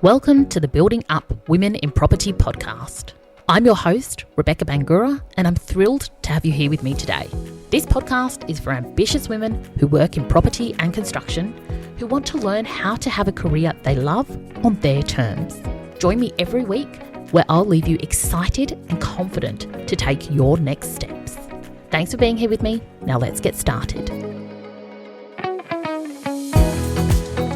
Welcome to the Building Up Women in Property podcast. I'm your host, Rebecca Bangura, and I'm thrilled to have you here with me today. This podcast is for ambitious women who work in property and construction who want to learn how to have a career they love on their terms. Join me every week where I'll leave you excited and confident to take your next steps. Thanks for being here with me. Now let's get started.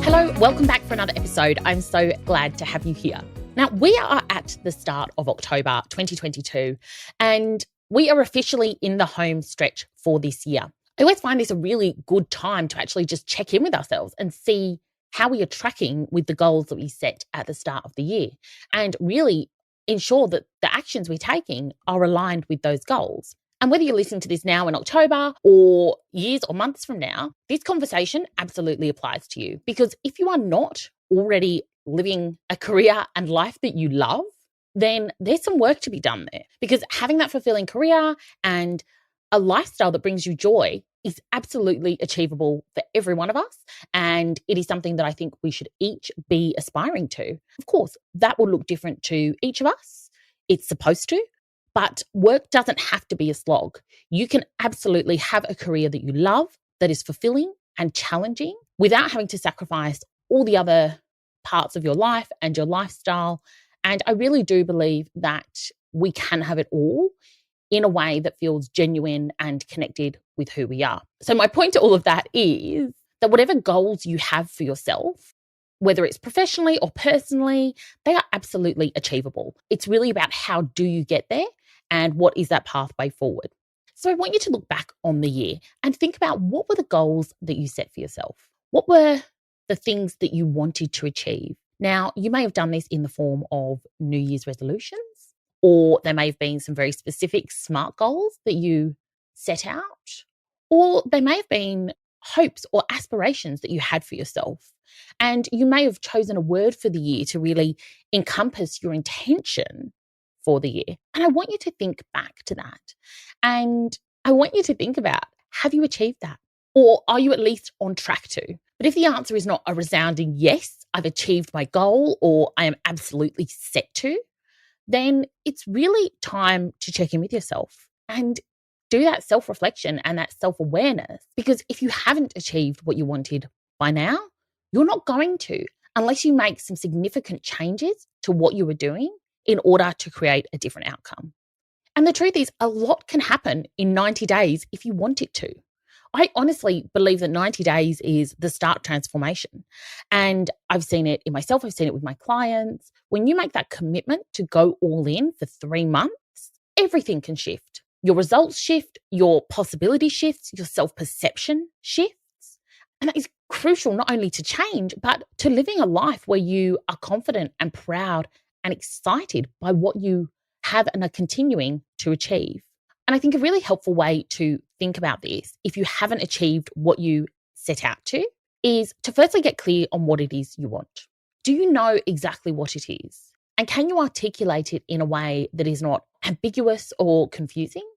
Hello, welcome back for another episode. I'm so glad to have you here. Now, we are at the start of October 2022, and we are officially in the home stretch for this year. I always find this a really good time to actually just check in with ourselves and see how we are tracking with the goals that we set at the start of the year, and really ensure that the actions we're taking are aligned with those goals. And whether you're listening to this now in October or years or months from now, this conversation absolutely applies to you. Because if you are not already living a career and life that you love, then there's some work to be done there. Because having that fulfilling career and a lifestyle that brings you joy is absolutely achievable for every one of us. And it is something that I think we should each be aspiring to. Of course, that will look different to each of us. It's supposed to. But work doesn't have to be a slog. You can absolutely have a career that you love, that is fulfilling and challenging without having to sacrifice all the other parts of your life and your lifestyle. And I really do believe that we can have it all in a way that feels genuine and connected with who we are. So my point to all of that is that whatever goals you have for yourself, whether it's professionally or personally, they are absolutely achievable. It's really about how do you get there and what is that pathway forward. So I want you to look back on the year and think about what were the goals that you set for yourself? What were the things that you wanted to achieve? Now, you may have done this in the form of New Year's resolutions, or there may have been some very specific SMART goals that you set out, or they may have been hopes or aspirations that you had for yourself. And you may have chosen a word for the year to really encompass your intention for the year. And I want you to think back to that. And I want you to think about, have you achieved that? Or are you at least on track to? But if the answer is not a resounding yes, I've achieved my goal, or I am absolutely set to, then it's really time to check in with yourself and do that self-reflection and that self-awareness. Because if you haven't achieved what you wanted by now, you're not going to, unless you make some significant changes to what you were doing in order to create a different outcome. And the truth is, a lot can happen in 90 days if you want it to. I honestly believe that 90 days is the start of transformation. And I've seen it in myself, I've seen it with my clients. When you make that commitment to go all in for 3 months, everything can shift. Your results shift, your possibility shifts, your self-perception shifts. And that is crucial not only to change, but to living a life where you are confident and proud and excited by what you have and are continuing to achieve. And I think a really helpful way to think about this, if you haven't achieved what you set out to, is to firstly get clear on what it is you want. Do you know exactly what it is? And can you articulate it in a way that is not ambiguous or confusing?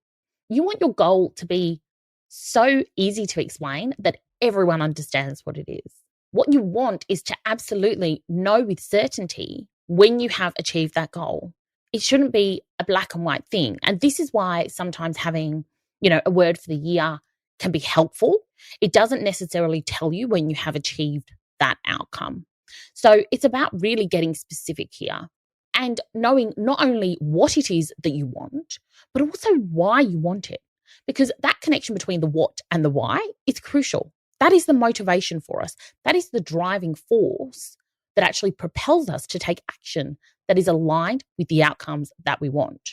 You want your goal to be so easy to explain that everyone understands what it is. What you want is to absolutely know with certainty when you have achieved that goal. It shouldn't be a black and white thing. And this is why sometimes having, a word for the year can be helpful. It doesn't necessarily tell you when you have achieved that outcome. So it's about really getting specific here and knowing not only what it is that you want, but also why you want it. Because that connection between the what and the why is crucial. That is the motivation for us. That is the driving force that actually propels us to take action that is aligned with the outcomes that we want.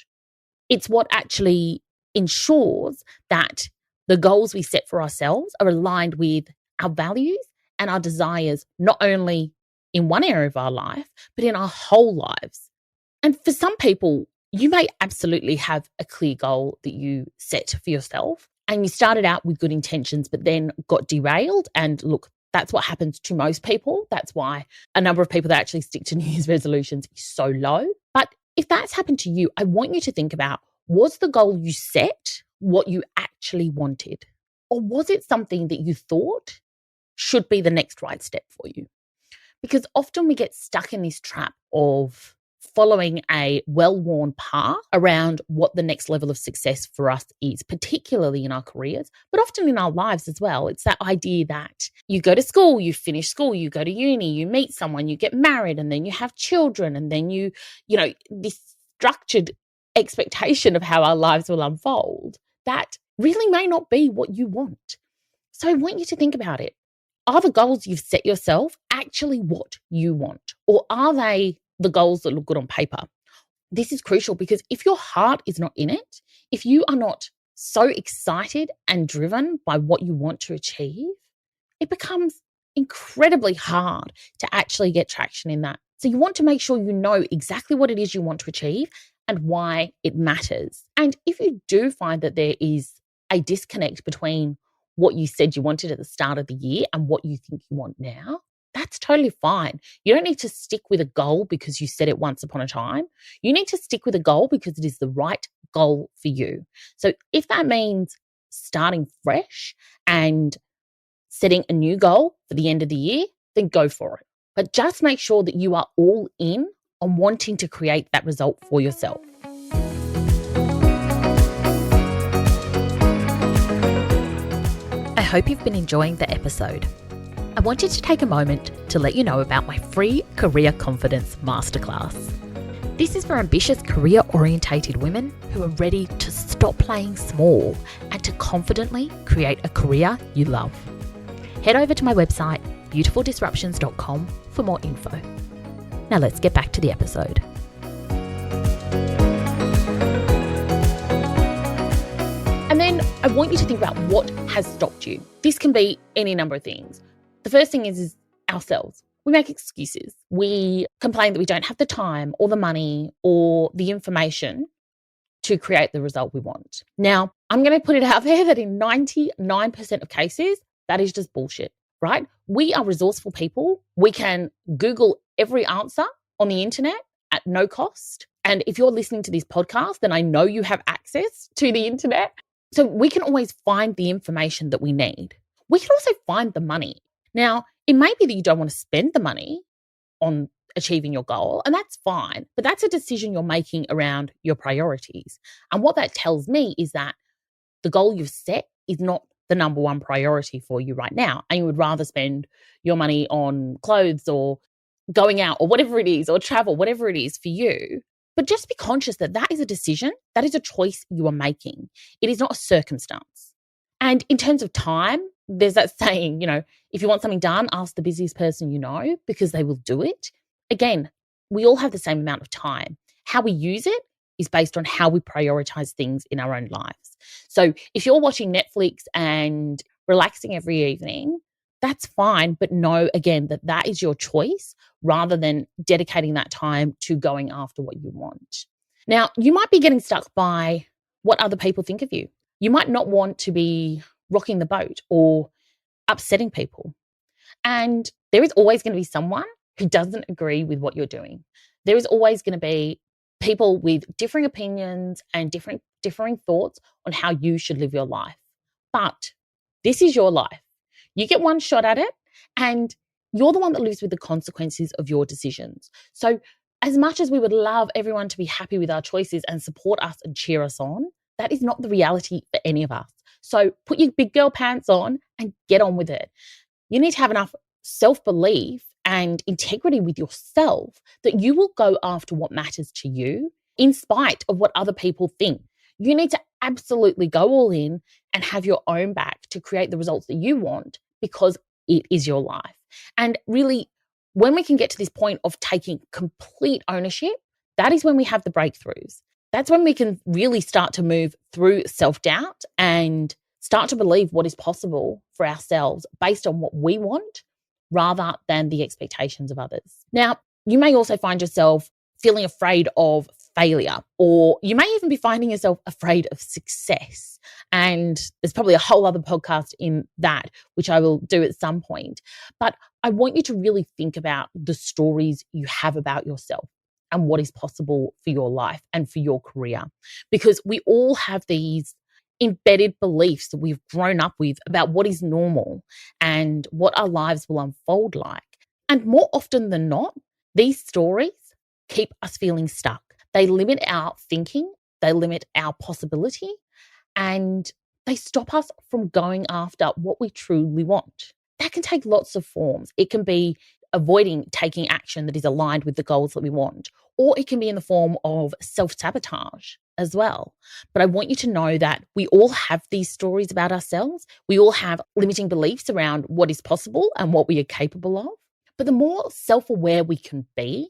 It's what actually ensures that the goals we set for ourselves are aligned with our values and our desires, not only in one area of our life, but in our whole lives. And for some people, you may absolutely have a clear goal that you set for yourself, and you started out with good intentions, but then got derailed. And look, that's what happens to most people. That's why a number of people that actually stick to New Year's resolutions is so low. But if that's happened to you, I want you to think about, was the goal you set what you actually wanted? Or was it something that you thought should be the next right step for you? Because often we get stuck in this trap of following a well-worn path around what the next level of success for us is, particularly in our careers, but often in our lives as well. It's that idea that you go to school, you finish school, you go to uni, you meet someone, you get married, and then you have children, and then this structured expectation of how our lives will unfold that really may not be what you want. So I want you to think about it. Are the goals you've set yourself actually what you want? Or are they the goals that look good on paper? This is crucial because if your heart is not in it, if you are not so excited and driven by what you want to achieve, it becomes incredibly hard to actually get traction in that. So you want to make sure you know exactly what it is you want to achieve and why it matters. And if you do find that there is a disconnect between what you said you wanted at the start of the year and what you think you want now, that's totally fine. You don't need to stick with a goal because you said it once upon a time. You need to stick with a goal because it is the right goal for you. So if that means starting fresh and setting a new goal for the end of the year, then go for it. But just make sure that you are all in on wanting to create that result for yourself. I hope you've been enjoying the episode. I wanted to take a moment to let you know about my free Career Confidence Masterclass. This is for ambitious career-orientated women who are ready to stop playing small and to confidently create a career you love. Head over to my website, beautifuldisruptions.com, for more info. Now let's get back to the episode. And then I want you to think about what has stopped you. This can be any number of things. The first thing is ourselves. We make excuses. We complain that we don't have the time or the money or the information to create the result we want. Now, I'm going to put it out there that in 99% of cases, that is just bullshit, right? We are resourceful people. We can Google every answer on the internet at no cost. And if you're listening to this podcast, then I know you have access to the internet. So we can always find the information that we need. We can also find the money. Now, it may be that you don't want to spend the money on achieving your goal, and that's fine, but that's a decision you're making around your priorities. And what that tells me is that the goal you've set is not the number one priority for you right now, and you would rather spend your money on clothes or going out or whatever it is, or travel, whatever it is for you. But just be conscious that that is a decision, that is a choice you are making. It is not a circumstance. And in terms of time, there's that saying, if you want something done, ask the busiest person you know because they will do it. Again, we all have the same amount of time. How we use it is based on how we prioritize things in our own lives. So if you're watching Netflix and relaxing every evening, that's fine. But know, again, that that is your choice rather than dedicating that time to going after what you want. Now, you might be getting stuck by what other people think of you. You might not want to be rocking the boat or upsetting people. And there is always going to be someone who doesn't agree with what you're doing. There is always going to be people with differing opinions and differing thoughts on how you should live your life. But this is your life. You get one shot at it and you're the one that lives with the consequences of your decisions. So as much as we would love everyone to be happy with our choices and support us and cheer us on, that is not the reality for any of us. So put your big girl pants on and get on with it. You need to have enough self-belief and integrity with yourself that you will go after what matters to you in spite of what other people think. You need to absolutely go all in and have your own back to create the results that you want because it is your life. And really, when we can get to this point of taking complete ownership, that is when we have the breakthroughs. That's when we can really start to move through self-doubt and start to believe what is possible for ourselves based on what we want rather than the expectations of others. Now, you may also find yourself feeling afraid of failure, or you may even be finding yourself afraid of success. And there's probably a whole other podcast in that, which I will do at some point. But I want you to really think about the stories you have about yourself and what is possible for your life and for your career. Because we all have these embedded beliefs that we've grown up with about what is normal and what our lives will unfold like. And more often than not, these stories keep us feeling stuck. They limit our thinking, they limit our possibility, and they stop us from going after what we truly want. That can take lots of forms. It can be avoiding taking action that is aligned with the goals that we want, or it can be in the form of self-sabotage as well. But I want you to know that we all have these stories about ourselves. We all have limiting beliefs around what is possible and what we are capable of. But the more self-aware we can be,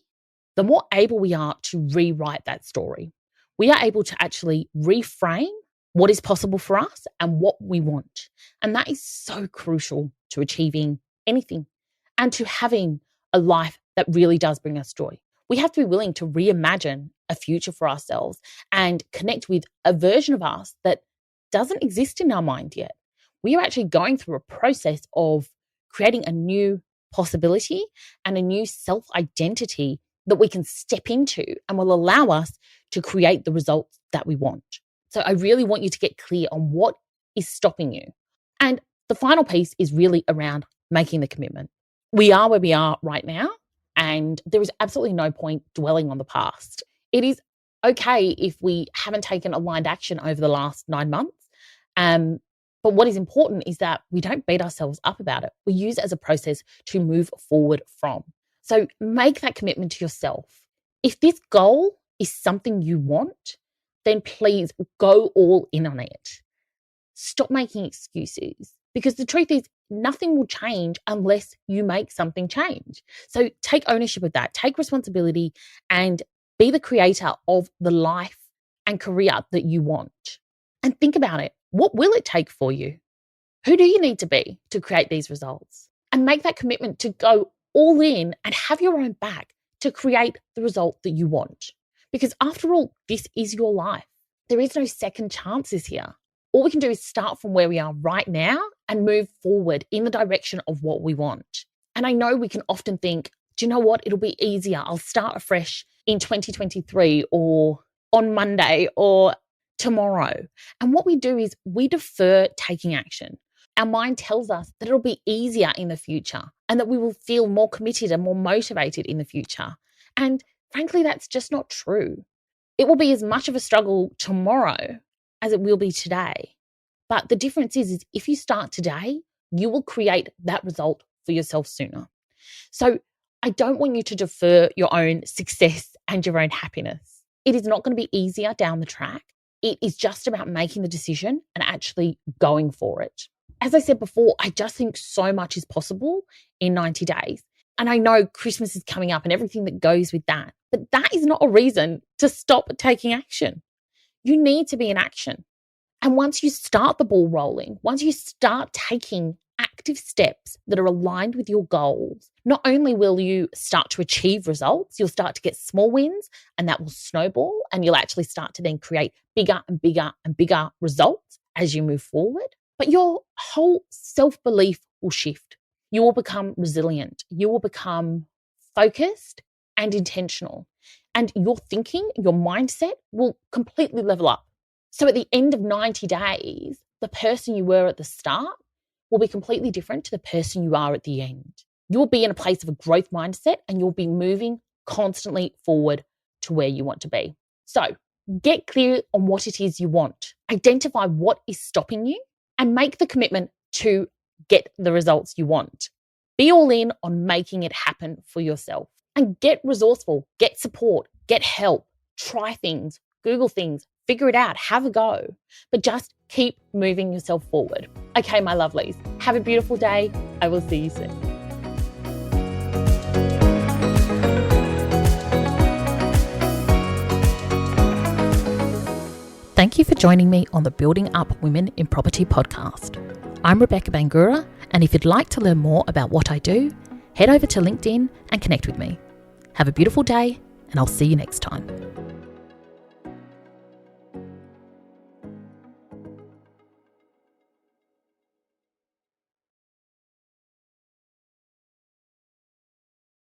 the more able we are to rewrite that story. We are able to actually reframe what is possible for us and what we want. And that is so crucial to achieving anything and to having a life that really does bring us joy. We have to be willing to reimagine a future for ourselves and connect with a version of us that doesn't exist in our mind yet. We are actually going through a process of creating a new possibility and a new self-identity that we can step into and will allow us to create the results that we want. So I really want you to get clear on what is stopping you. And the final piece is really around making the commitment. We are where we are right now, and there is absolutely no point dwelling on the past. It is okay if we haven't taken aligned action over the last 9 months. But what is important is that we don't beat ourselves up about it. We use it as a process to move forward from. So make that commitment to yourself. If this goal is something you want, then please go all in on it. Stop making excuses, because the truth is nothing will change unless you make something change. So take ownership of that, take responsibility, and be the creator of the life and career that you want. And think about it. What will it take for you? Who do you need to be to create these results? And make that commitment to go all in and have your own back to create the result that you want. Because after all, this is your life. There is no second chances here. All we can do is start from where we are right now and move forward in the direction of what we want. And I know we can often think, do you know what? It'll be easier. I'll start afresh in 2023 or on Monday or tomorrow. And what we do is we defer taking action. Our mind tells us that it'll be easier in the future and that we will feel more committed and more motivated in the future. And frankly, that's just not true. It will be as much of a struggle tomorrow as it will be today. But the difference is if you start today, you will create that result for yourself sooner. So I don't want you to defer your own success and your own happiness. It is not going to be easier down the track. It is just about making the decision and actually going for it. As I said before, I just think so much is possible in 90 days. And I know Christmas is coming up and everything that goes with that. But that is not a reason to stop taking action. You need to be in action. And once you start the ball rolling, once you start taking active steps that are aligned with your goals, not only will you start to achieve results, you'll start to get small wins and that will snowball and you'll actually start to then create bigger and bigger and bigger results as you move forward. But your whole self-belief will shift. You will become resilient. You will become focused and intentional. And your thinking, your mindset will completely level up. So at the end of 90 days, the person you were at the start will be completely different to the person you are at the end. You'll be in a place of a growth mindset and you'll be moving constantly forward to where you want to be. So get clear on what it is you want. Identify what is stopping you and make the commitment to get the results you want. Be all in on making it happen for yourself. And get resourceful, get support, get help, try things, Google things, figure it out, have a go. But just keep moving yourself forward. Okay, my lovelies, have a beautiful day. I will see you soon. Thank you for joining me on the Building Up Women in Property podcast. I'm Rebecca Bangura, and if you'd like to learn more about what I do, head over to LinkedIn and connect with me. Have a beautiful day, and I'll see you next time.